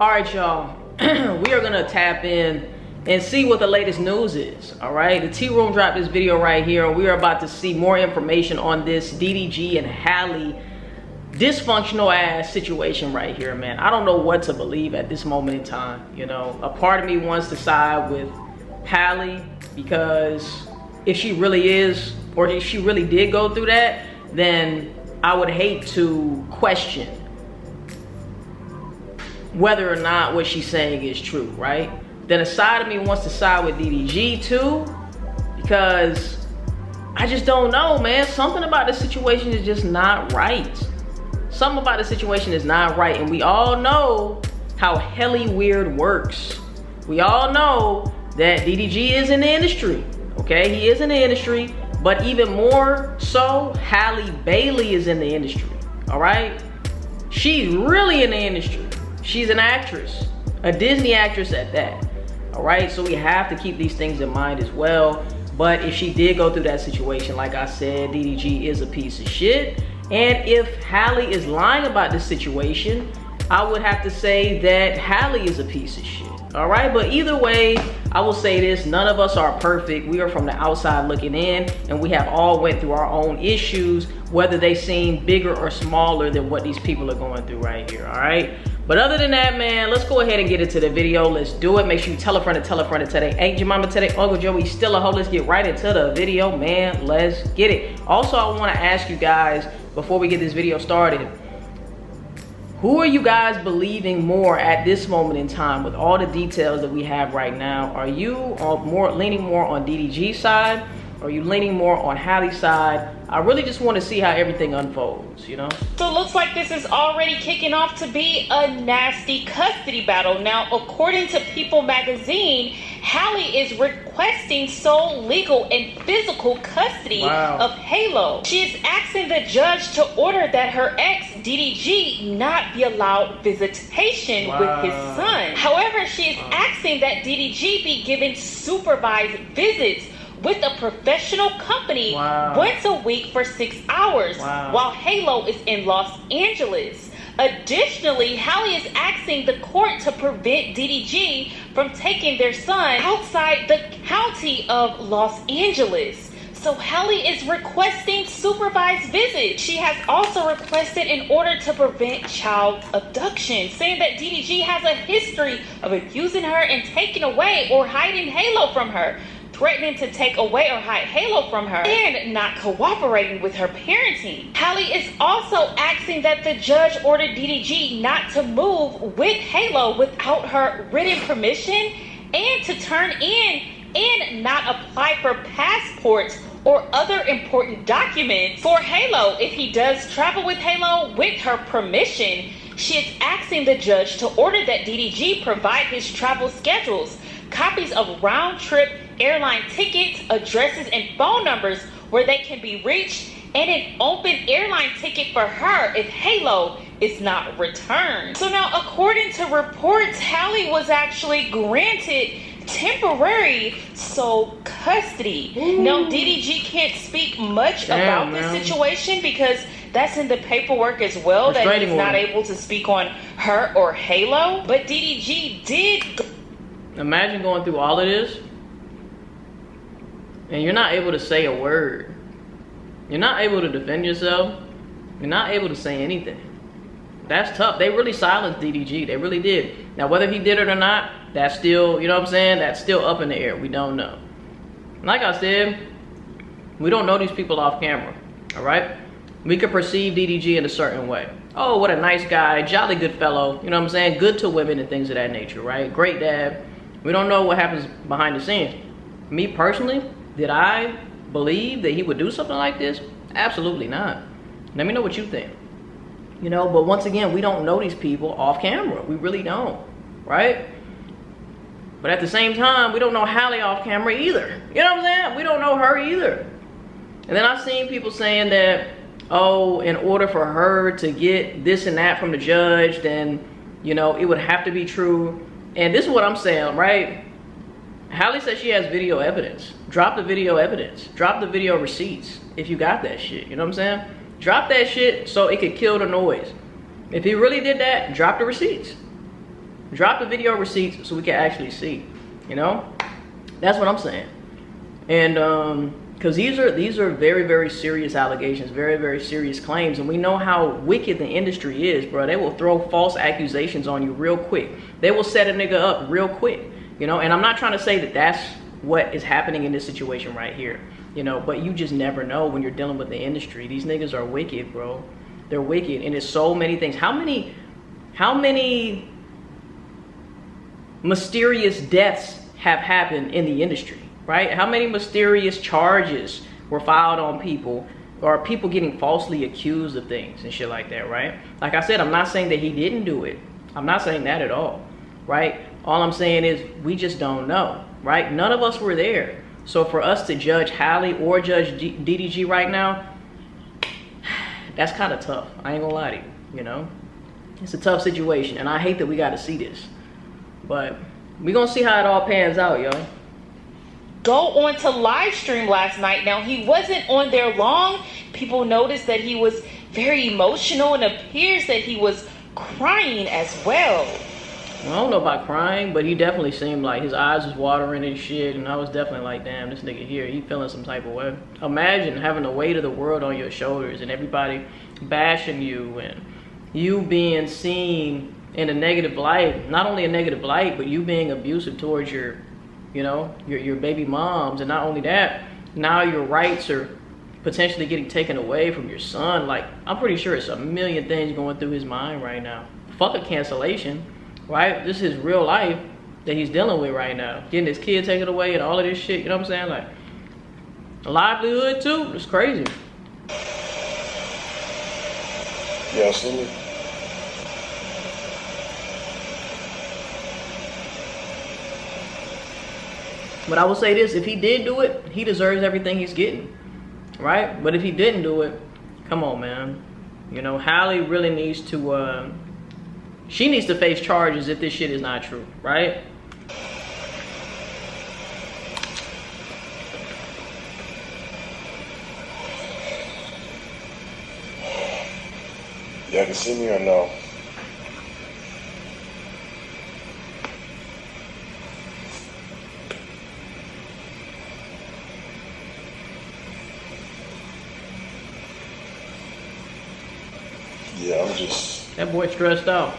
All right, y'all. We are gonna tap in and see what the latest news is. All right, the Tea Room dropped this video right here, and we are about to see more information on this DDG and Halle dysfunctional ass situation right here, man. I don't know what to believe at this moment in time. You know, a part of me wants to side with Halle because if she really is, or if she really did go through that, then I would hate to question whether or not what she's saying is true, right? Then a side of me wants to side with DDG too, because I just don't know, man. Something about the situation is just not right. Something about the situation is not right, and we all know how Halle weird works. We all know that DDG is in the industry, okay? He is in the industry, but even more so, Halle Bailey is in the industry, all right? She's really in the industry. She's an actress, a Disney actress at that, all right? So we have to keep these things in mind as well. But if she did go through that situation, like I said, DDG is a piece of shit. And if Halle is lying about this situation, I would have to say that Halle is a piece of shit, all right? But either way, I will say this, none of us are perfect. We are from the outside looking in, and we have all went through our own issues, whether they seem bigger or smaller than what these people are going through right here, all right? But other than that, man, let's go ahead and get into the video. Let's do it. Make sure you tell a friend to tell a friend to tell their Aunt Jemima, tell their Uncle Joey, still a hoe. Let's get right into the video, man. Let's get it. Also, I want to ask you guys, before we get this video started, who are you guys believing more at this moment in time with all the details that we have right now? Are you leaning more on DDG's side? Or are you leaning more on Halle's side? I really just want to see how everything unfolds, you know? So it looks like this is already kicking off to be a nasty custody battle. Now, according to People magazine, Halle is requesting sole legal and physical custody of Halo. She is asking the judge to order that her ex, DDG, not be allowed visitation with his son. However, she is asking that DDG be given supervised visits with a professional company once a week for 6 hours while Halo is in Los Angeles. Additionally, Halle is asking the court to prevent DDG from taking their son outside the county of Los Angeles. So Halle is requesting supervised visits. She has also requested in order to prevent child abduction, saying that DDG has a history of abusing her and taking away or hiding Halo from her, threatening to take away or hide Halo from her, and not cooperating with her parenting. Halle is also asking that the judge order DDG not to move with Halo without her written permission, and to turn in and not apply for passports or other important documents for Halo if he does travel with Halo with her permission. She is asking the judge to order that DDG provide his travel schedules, copies of round-trip airline tickets, addresses, and phone numbers where they can be reached, and an open airline ticket for her if Halo is not returned. So now, according to reports, Halle was actually granted temporary sole custody. Now, DDG can't speak much about this situation because that's in the paperwork as well, that he's not able to speak on her or Halo. But DDG did. Imagine going through all of this and you're not able to say a word. You're not able to defend yourself. You're not able to say anything. That's tough. They really silenced DDG. They really did. Now, whether he did it or not, that's still, you know what I'm saying? That's still up in the air. We don't know. Like I said, we don't know these people off camera, all right? We could perceive DDG in a certain way. Oh, what a nice guy, jolly good fellow, you know what I'm saying? Good to women and things of that nature, right? Great dad. We don't know what happens behind the scenes. Me personally, did I believe that he would do something like this? Absolutely not. Let me know what you think. You know, but once again, we don't know these people off camera. We really don't, right? But at the same time, we don't know Halle off camera either. You know what I'm saying? We don't know her either. And then I've seen people saying that, oh, in order for her to get this and that from the judge, then, you know, it would have to be true. And this is what I'm saying, right? Halle says she has video evidence. Drop the video evidence. Drop the video receipts if you got that shit. You know what I'm saying? Drop that shit so it could kill the noise. If he really did that, drop the receipts. Drop the video receipts so we can actually see, you know? That's what I'm saying. And because these are very, very serious allegations, very, very serious claims, and we know how wicked the industry is, bro. They will throw false accusations on you real quick. They will set a nigga up real quick, you know? And I'm not trying to say that that's what is happening in this situation right here, you know, but you just never know when you're dealing with the industry. These niggas are wicked, bro. They're wicked, and it's so many things. How many mysterious deaths have happened in the industry, right? How many mysterious charges were filed on people, or people getting falsely accused of things and shit like that, right? Like I said, I'm not saying that he didn't do it. I'm not saying that at all, right? All I'm saying is we just don't know, right? None of us were there. So for us to judge Halle or judge DDG right now, that's kind of tough. I ain't gonna lie to you, you know? It's a tough situation, and I hate that we got to see this. But we're going to see how it all pans out, yo. Go on to live stream last night. Now, he wasn't on there long. People noticed that he was very emotional, and appears that he was crying as well. I don't know about crying, but he definitely seemed like his eyes was watering and shit, and I was definitely like, damn, this nigga here, he feeling some type of way. Imagine having the weight of the world on your shoulders and everybody bashing you and you being seen in a negative light. Not only a negative light, but you being abusive towards your, you know, your baby moms. And not only that, now your rights are potentially getting taken away from your son. Like, I'm pretty sure it's a million things going through his mind right now. Fuck a cancellation, right? This is real life that he's dealing with right now. Getting his kid taken away and all of this shit, you know what I'm saying? Like, a livelihood too, it's crazy. Yeah, see me? But I will say this, if he did do it, he deserves everything he's getting, right? But if he didn't do it, come on, man. You know, Halle really needs to, she needs to face charges if this shit is not true, right? Y'all can see me or no? Yeah, I'm just... That boy stressed out.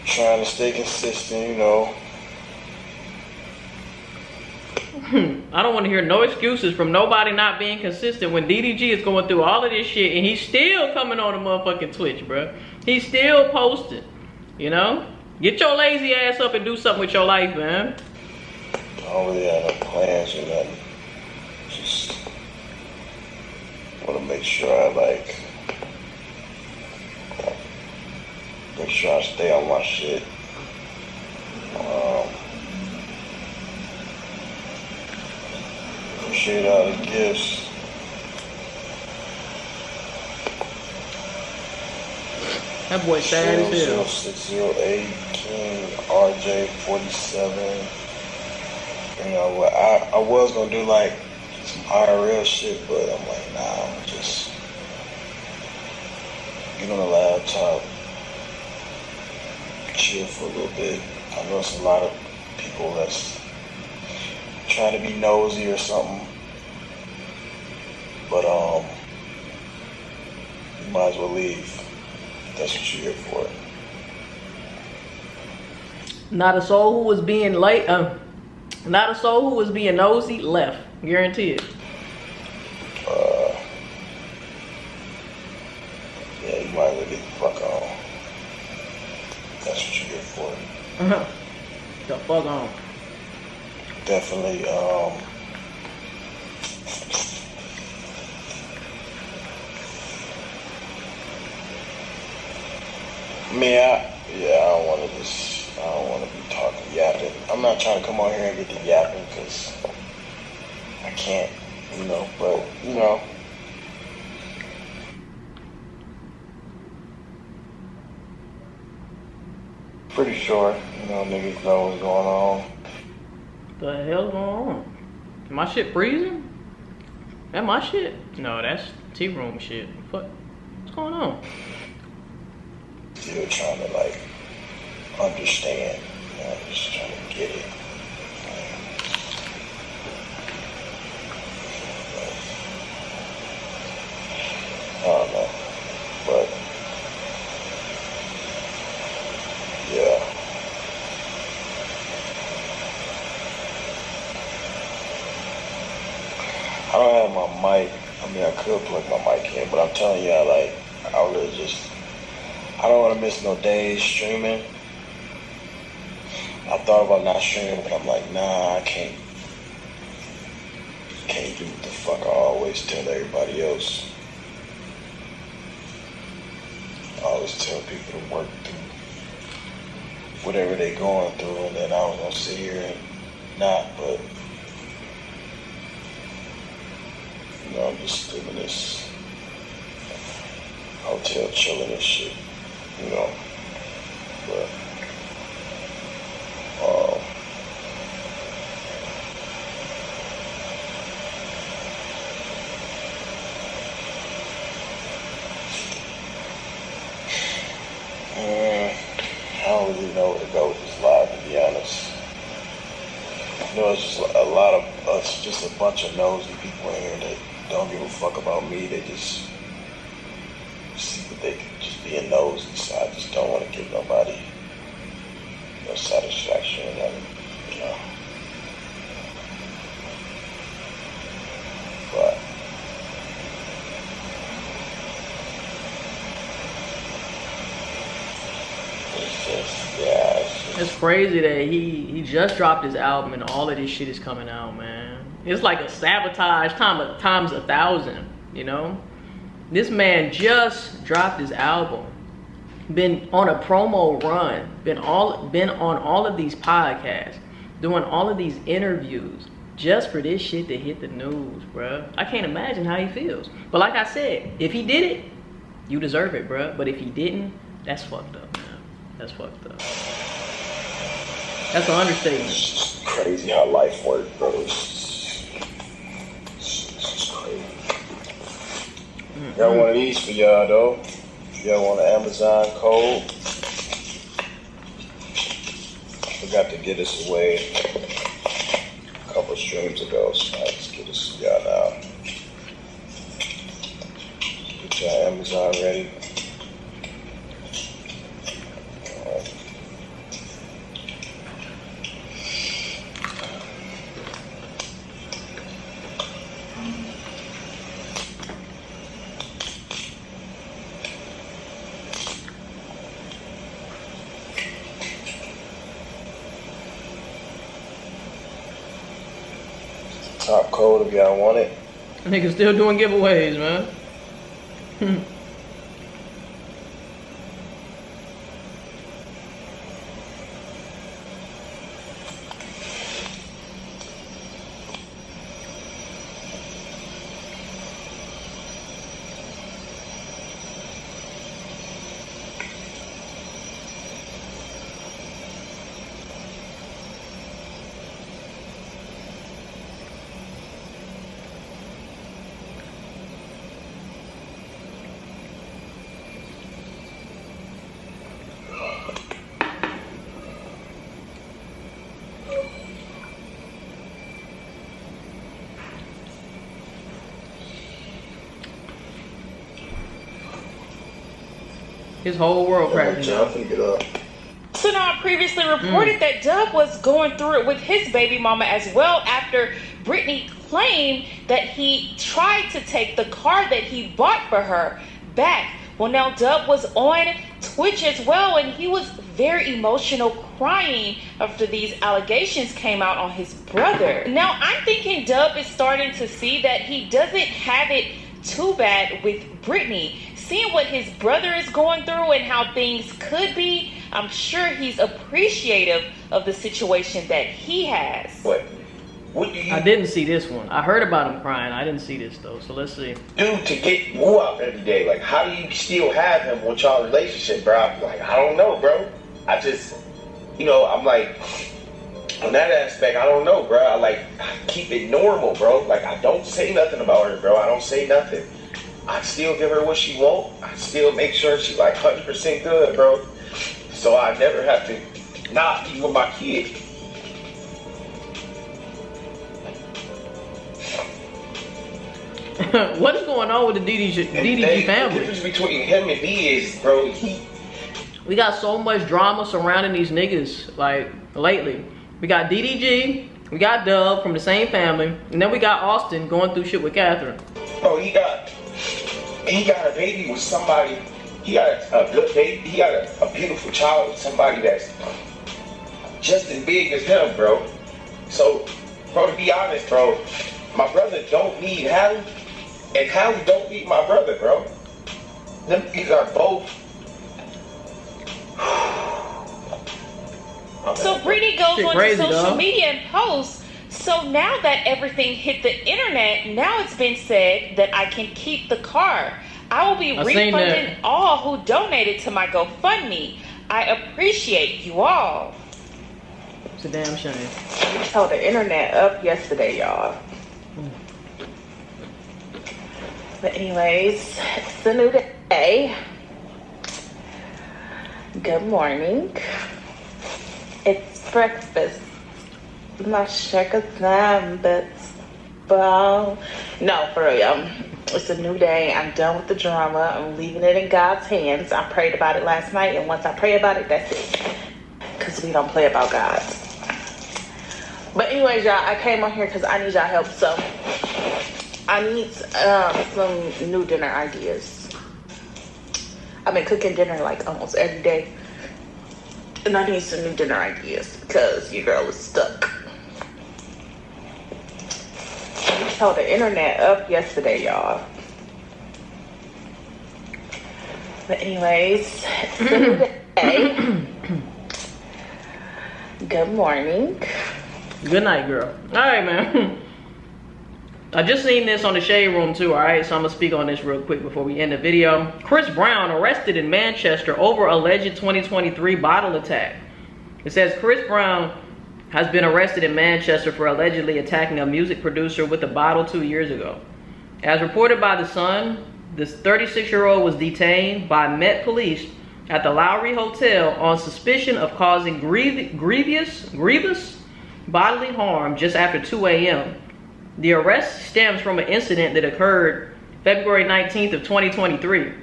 Trying to stay consistent, you know. I don't want to hear no excuses from nobody not being consistent when DDG is going through all of this shit and he's still coming on the motherfucking Twitch, bro. He's still posting, you know? Get your lazy ass up and do something with your life, man. I don't really have no plans or nothing. Just want to make sure I, make sure I stay on my shit. Appreciate all the gifts. That boy sad as hell. 0608 King RJ 47. You know what? I was gonna do like some IRL shit, but I'm like, nah, I'm just get on the laptop, chill for a little bit. I know it's a lot of people that's trying to be nosy or something, but you might as well leave. That's what you're here for. Not a soul who was being late. Not a soul who was being nosy left. Guarantee it. Yeah, you might as well get the fuck on. That's what you're here for. The fuck on. Definitely, I don't want to be talking, yapping. I'm not trying to come on here and get the yapping because I can't, you know, but, you know. Pretty sure, you know, niggas know what's going on. The hell's going on? My shit freezing? That my shit? No, that's T-Room shit. Fuck. What's going on? Still trying to understand. You know, just trying to get it. I don't know, but yeah. I don't have my mic. I mean, I could plug my mic in, but I'm telling you, I really just, I don't want to miss no days streaming. I thought about not streaming, but I'm like, nah, I can't do what the fuck I always tell everybody else. I always tell people to work through whatever they going through, and then I was gonna sit here and not, but you know, I'm just living this hotel chilling and shit, you know, but I don't really know where to go with this live, to be honest. You know, it's just a lot of us, just a bunch of nosy people in here that don't give a fuck about me. They just see that they can just be a nosy, so I just don't want to give nobody no satisfaction or nothing, you know. But it's crazy that he just dropped his album and all of this shit is coming out, man. It's like a sabotage times 1,000, you know? This man just dropped his album, been on a promo run, been on all of these podcasts, doing all of these interviews just for this shit to hit the news, bruh. I can't imagine how he feels. But like I said, if he did it, you deserve it, bruh. But if he didn't, that's fucked up, man. That's fucked up. That's an understatement. It's crazy how life works, bro. It's just crazy. Got one of these for y'all, though. If y'all want an Amazon code. Forgot to get us away a couple streams ago, so I'll just get this to y'all now. Get y'all Amazon ready. Top code if y'all want it. Niggas still doing giveaways, man. His whole world crashing down. So now I previously reported that Dub was going through it with his baby mama as well after Brittany claimed that he tried to take the car that he bought for her back. Well, now Dub was on Twitch as well, and he was very emotional, crying after these allegations came out on his brother. Now I'm thinking Dub is starting to see that he doesn't have it too bad with Brittany. Seeing what his brother is going through and how things could be, I'm sure he's appreciative of the situation that he has. What do you I didn't see this one. I heard about him crying. I didn't see this though. So let's see. do to get Woo out every day? Like, how do you still have him with y'all relationship, bro? Like, I don't know, bro. I just, you know, I'm like, on that aspect, I don't know, bro. I keep it normal, bro. Like, I don't say nothing about her, bro. I don't say nothing. I still give her what she want. I still make sure she's like 100% good, bro. So I never have to Not even my kid. What is going on with the DDG family? The difference between him and me is, bro, we got so much drama surrounding these niggas, like, lately. We got DDG, we got Dub from the same family, and then we got Austin going through shit with Catherine. Bro, he got a baby with somebody. He got a good baby. He got a beautiful child with somebody that's just as big as him, bro. So, bro, to be honest, bro, my brother don't need Halle, and Halle don't need my brother, bro. Them niggas are both. So Brittany goes on crazy, social dog. media and posts, so now that everything hit the internet, now it's been said that I can keep the car. I will be refunding all who donated to my GoFundMe. I appreciate you all. It's a damn shame. We told the internet up yesterday, y'all. But anyways, it's a new day. Good morning. It's breakfast. I'm not sure cause no, for real, y'all. It's a new day. I'm done with the drama. I'm leaving it in God's hands. I prayed about it last night, and once I pray about it, that's it. Because we don't play about God. But anyways, y'all, I came on here because I need y'all help. So I need some new dinner ideas. I've been cooking dinner like almost every day. And I need some new dinner ideas because your girl is stuck. We told the internet up yesterday, y'all. But anyways, it's a new day. Good morning. Good night, girl. Alright, man. I just seen this on the Shade Room too, alright? So I'm gonna speak on this real quick before we end the video. Chris Brown arrested in Manchester over alleged 2023 bottle attack. It says Chris Brown has been arrested in Manchester for allegedly attacking a music producer with a bottle 2 years ago. As reported by The Sun, this 36-year-old was detained by Met Police at the Lowry Hotel on suspicion of causing grievous bodily harm just after 2 a.m. The arrest stems from an incident that occurred February 19th of 2023.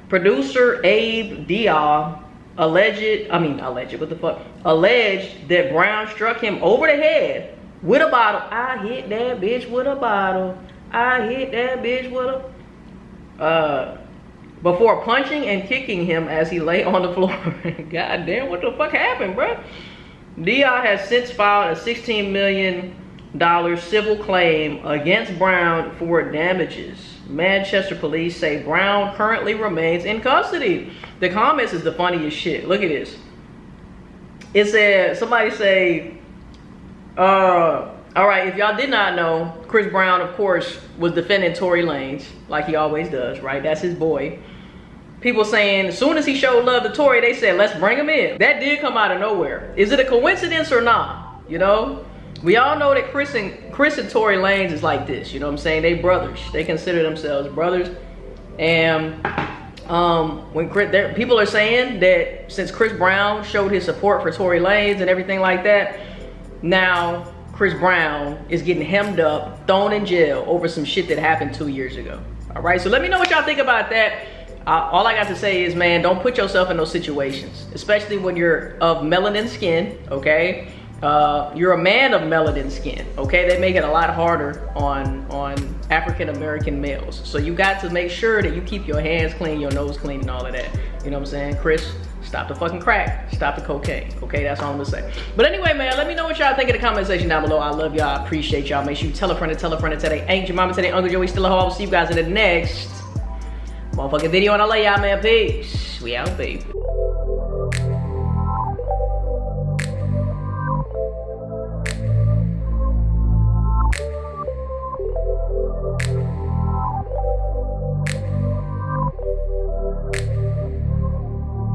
Producer Abe Diab alleged that Brown struck him over the head with a bottle. I hit that bitch with a bottle. I hit that bitch with a... before punching and kicking him as he lay on the floor. God damn, what the fuck happened, bro? Diab has since filed a $16 million civil claim against Brown for damages. Manchester police say Brown currently remains in custody. The comments is the funniest shit. Look at this. It said, somebody say, all right, if y'all did not know, Chris Brown, of course, was defending Tory Lanez, like he always does, right? That's his boy. People saying, as soon as he showed love to Tory, they said, let's bring him in. That did come out of nowhere. Is it a coincidence or not? You know? We all know that Chris and Tory Lanez is like this. You know what I'm saying? They brothers. They consider themselves brothers. And when people are saying that since Chris Brown showed his support for Tory Lanez and everything like that, now Chris Brown is getting hemmed up, thrown in jail over some shit that happened 2 years ago. All right, so let me know what y'all think about that. All I got to say is, man, don't put yourself in those situations, especially when you're of melanin skin, okay? You're a man of melanin skin, okay? They make it a lot harder on African-American males. So you got to make sure that you keep your hands clean, your nose clean, and all of that. You know what I'm saying? Chris, stop the fucking crack. Stop the cocaine, okay? That's all I'm gonna say. But anyway, man, let me know what y'all think in the comment section down below. I love y'all. I appreciate y'all. Make sure you tell a friend to tell they ain't your mama, tell they Uncle Joey still a hoe. I'll see you guys in the next motherfucking video, and I love y'all, man. Peace. We out, baby.